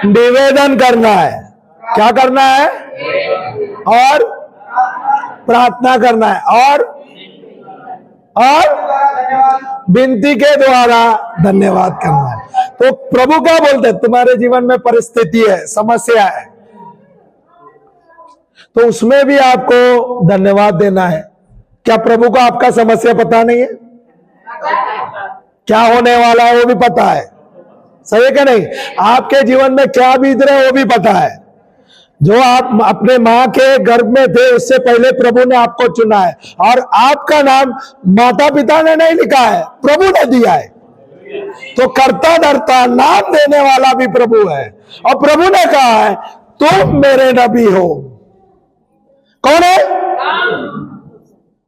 निवेदन करना है। क्या करना है? और प्रार्थना करना है, और विनती के द्वारा धन्यवाद करना है। तो प्रभु क्या बोलते हैं? तुम्हारे जीवन में परिस्थिति है, समस्या है, तो उसमें भी आपको धन्यवाद देना है। क्या प्रभु को आपका समस्या पता नहीं है? क्या होने वाला है वो भी पता है। सही है क्या नहीं? आपके जीवन में क्या बीत रहा है वो भी पता है। जो आप अपने मां के गर्भ में थे उससे पहले प्रभु ने आपको चुना है, और आपका नाम माता पिता ने नहीं लिखा है, प्रभु ने दिया है। तो करता धरता नाम देने वाला भी प्रभु है, और प्रभु ने कहा है तुम मेरे नबी हो। कौन है?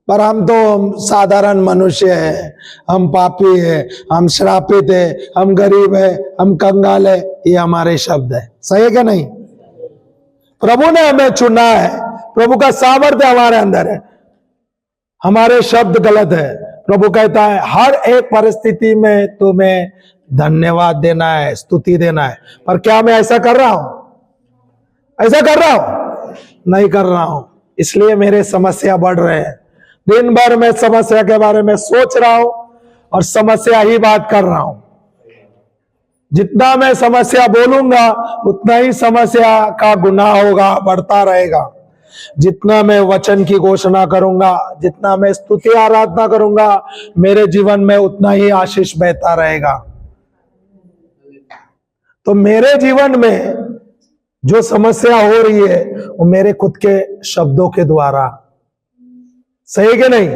पर हम तो साधारण मनुष्य हैं, हम पापी हैं, हम श्रापित हैं, हम गरीब हैं, हम कंगाल हैं, ये हमारे शब्द है। सही है क्या नहीं? प्रभु ने हमें चुना है, प्रभु का सामर्थ्य हमारे अंदर है, हमारे शब्द गलत है। प्रभु कहता है हर एक परिस्थिति में तुम्हें धन्यवाद देना है, स्तुति देना है। पर क्या मैं ऐसा कर रहा हूं? ऐसा कर रहा हूं? नहीं कर रहा हूं, इसलिए मेरे समस्या बढ़ रहे हैं। दिन भर मैं समस्या के बारे में सोच रहा हूं और समस्या ही बात कर रहा हूं। जितना मैं समस्या बोलूंगा उतना ही समस्या का गुना होगा, बढ़ता रहेगा। जितना मैं वचन की घोषणा करूंगा, जितना मैं स्तुति आराधना करूंगा, मेरे जीवन में उतना ही आशीष बहता रहेगा। तो मेरे जीवन में जो समस्या हो रही है वो मेरे खुद के शब्दों के द्वारा। सही कि नहीं?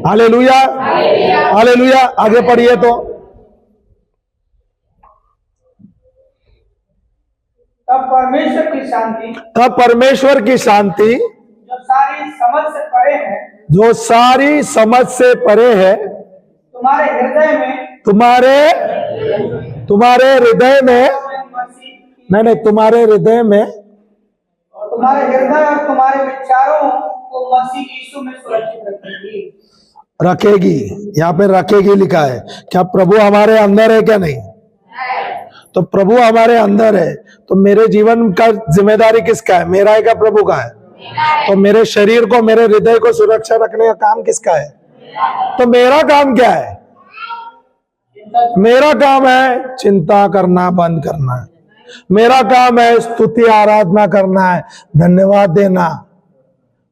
हालेलुया। हालेलुया। आगे पढ़िए। तो तब परमेश्वर की शांति, तब परमेश्वर की शांति जो सारी समझ से परे है, जो सारी समझ से परे है, तुम्हारे हृदय में, तुम्हारे हृदय में, नहीं, तुम्हारे हृदय में, तुम्हारे हृदय और तुम्हारे विचारों को मसीह यीशु में सुरक्षित रखेगी। यहाँ पे रखेगी लिखा है। क्या प्रभु हमारे अंदर है क्या नहीं? तो प्रभु हमारे अंदर है, तो मेरे जीवन का जिम्मेदारी किसका है? मेरा है क्या प्रभु का है? तो मेरे शरीर को, मेरे हृदय को सुरक्षा रखने का काम किसका है? तो मेरा काम क्या है? मेरा काम है चिंता करना बंद करना है। मेरा काम है स्तुति आराधना करना है, धन्यवाद देना,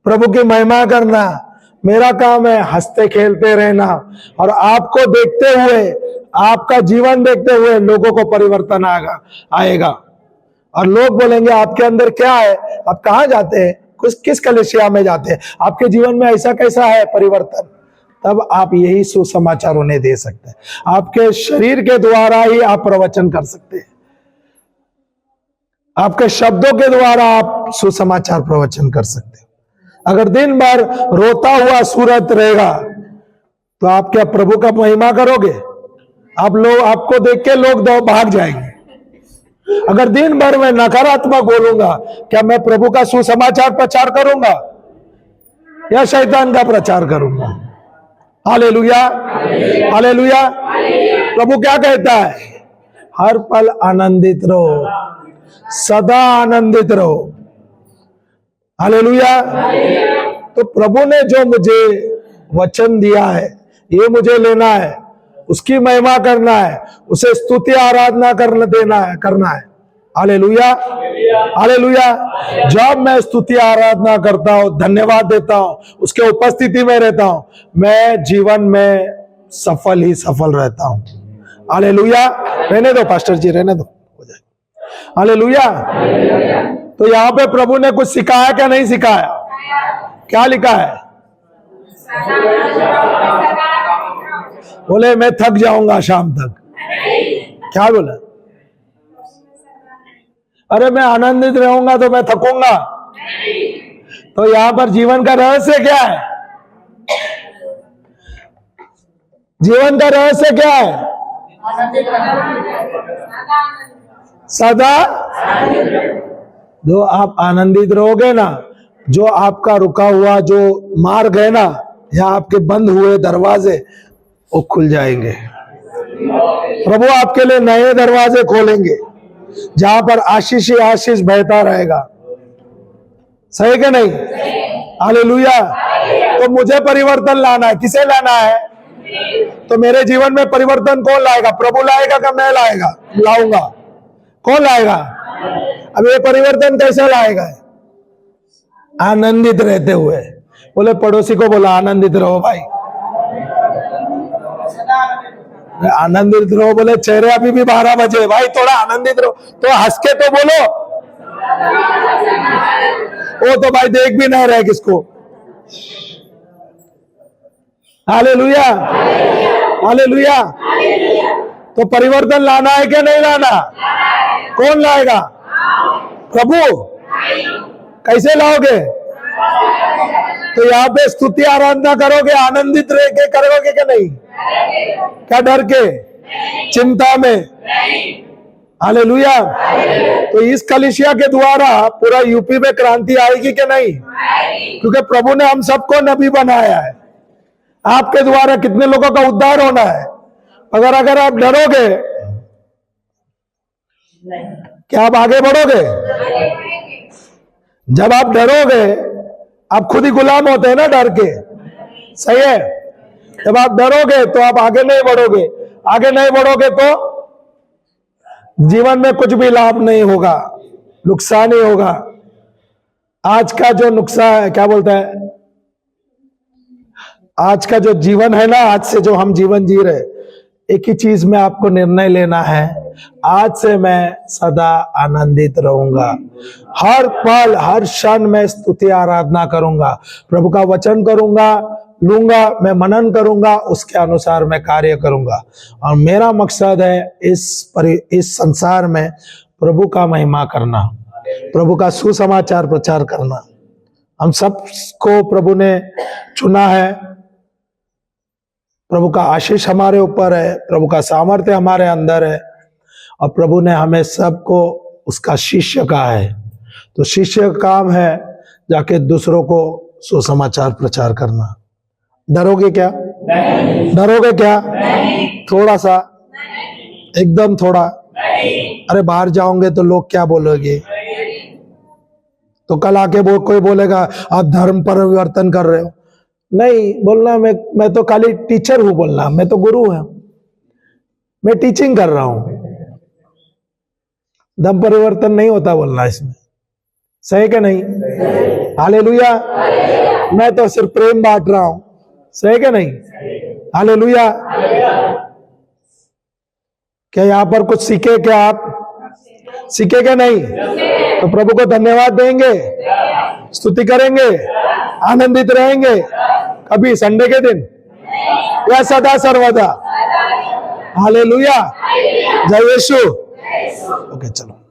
प्रभु की महिमा करना। मेरा काम है हंसते खेलते रहना, और आपको देखते हुए, आपका जीवन देखते हुए लोगों को परिवर्तन आएगा। और लोग बोलेंगे आपके अंदर क्या है, आप कहाँ जाते हैं, किस कलीसिया में जाते हैं, आपके जीवन में ऐसा कैसा है परिवर्तन। तब आप यही सुसमाचार उन्हें दे सकते हैं। आपके शरीर के द्वारा ही आप प्रवचन कर सकते हैं, आपके शब्दों के द्वारा आप सुसमाचार प्रवचन कर सकते हैं। अगर दिन भर रोता हुआ सूरत रहेगा तो आप क्या प्रभु का महिमा करोगे? आपको देख के लोग भाग जाएंगे। अगर दिन भर मैं नकारात्मक बोलूंगा, क्या मैं प्रभु का सुसमाचार प्रचार करूंगा या शैतान का प्रचार करूंगा? Hallelujah, hallelujah. प्रभु क्या कहता है? हर पल आनंदित रहो, सदा आनंदित रहो। हालेलुया। तो प्रभु ने जो मुझे वचन दिया है, ये मुझे लेना है, उसकी महिमा करना है, उसे स्तुति आराधना करना है। Hallelujah, hallelujah. जब मैं स्तुति आराधना करता हूं, धन्यवाद देता हूं, उसके उपस्थिति में रहता हूं, मैं जीवन में सफल ही सफल रहता हूं। हालेलुया। रहने दो पास्टर जी, रहने दो, हो जाएगा। हालेलुया। तो यहाँ पे प्रभु ने कुछ सिखाया क्या नहीं सिखाया? क्या लिखा है? बोले मैं थक जाऊंगा शाम तक। क्या बोला? अरे मैं आनंदित रहूंगा तो मैं थकूंगा। तो यहाँ पर जीवन का रहस्य क्या है? जीवन का रहस्य क्या है? सदा जो आप आनंदित रहोगे ना, जो आपका रुका हुआ जो मार्ग है ना, या आपके बंद हुए दरवाजे, वो खुल जाएंगे। प्रभु आपके लिए नए दरवाजे खोलेंगे, जहां पर आशीष ही आशीष बहता रहेगा। सही कि नहीं? हालेलुया। तो मुझे परिवर्तन लाना है। किसे लाना है? तो मेरे जीवन में परिवर्तन कौन लाएगा? प्रभु लाएगा कि मैं लाऊंगा? कौन लाएगा? अब ये परिवर्तन कैसे लाएगा? आनंदित रहते हुए। बोले पड़ोसी को बोला आनंदित रहो भाई, आनंदित रहो। बोले चेहरे अभी भी 12 बजे, भाई थोड़ा आनंदित रहो। तो हंस के तो बोलो। वो तो भाई देख भी नहीं रहे किसको। Hallelujah, hallelujah. तो परिवर्तन लाना है क्या नहीं लाना? कौन लाएगा? प्रभु। कैसे लाओगे? तो यहाँ पे स्तुति आराधना करोगे, आनंदित रह के करोगे क्या नहीं? क्या डर के, चिंता में? हालेलुया। तो इस कलीसिया के द्वारा पूरा यूपी में क्रांति आएगी क्या नहीं? क्योंकि प्रभु ने हम सबको नबी बनाया है। आपके द्वारा कितने लोगों का उद्धार होना है। अगर आप डरोगे, क्या आप आगे बढ़ोगे? जब आप डरोगे, आप खुद ही गुलाम होते हैं ना डर के। सही है? जब आप डरोगे तो आप आगे नहीं बढ़ोगे। आगे नहीं बढ़ोगे तो जीवन में कुछ भी लाभ नहीं होगा, नुकसान ही होगा। आज का जो नुकसान है, क्या बोलता है, आज का जो जीवन है ना, आज से जो हम जीवन जी रहे, एक ही चीज में आपको निर्णय लेना है, आज से मैं सदा आनंदित रहूंगा। हर पल हर क्षण मैं स्तुति आराधना करूंगा, प्रभु का वचन करूंगा, लूंगा, मैं मनन करूंगा, उसके अनुसार मैं कार्य करूंगा। और मेरा मकसद है इस संसार में प्रभु का महिमा करना, प्रभु का सुसमाचार प्रचार करना। हम सबको प्रभु ने चुना है, प्रभु का आशीष हमारे ऊपर है, प्रभु का सामर्थ्य हमारे अंदर है, और प्रभु ने हमें सबको उसका शिष्य कहा है। तो शिष्य का काम है जाके दूसरों को सुसमाचार प्रचार करना। डरोगे क्या? नहीं। डरोगे क्या? नहीं। थोड़ा सा, एकदम थोड़ा। नहीं। अरे बाहर जाओगे तो लोग क्या बोलोगे? तो कल आके कोई बोलेगा आप धर्म परिवर्तन कर रहे हो। नहीं बोलना, मैं तो खाली टीचर हूं बोलना, मैं तो गुरु हूं, मैं टीचिंग कर रहा हूं। दम परिवर्तन नहीं होता बोलना इसमें, सही कि नहीं? हालेलुया। मैं तो सिर्फ प्रेम बांट रहा हूं, सही कि नहीं? हालेलुया। क्या यहां पर कुछ सीखे? क्या आप सीखे क्या नहीं? तो प्रभु को धन्यवाद देंगे, स्तुति करेंगे, आनंदित रहेंगे। कभी संडे के दिन या सदा सर्वदा? हालेलुया। जय यीशु। ओके, चलो।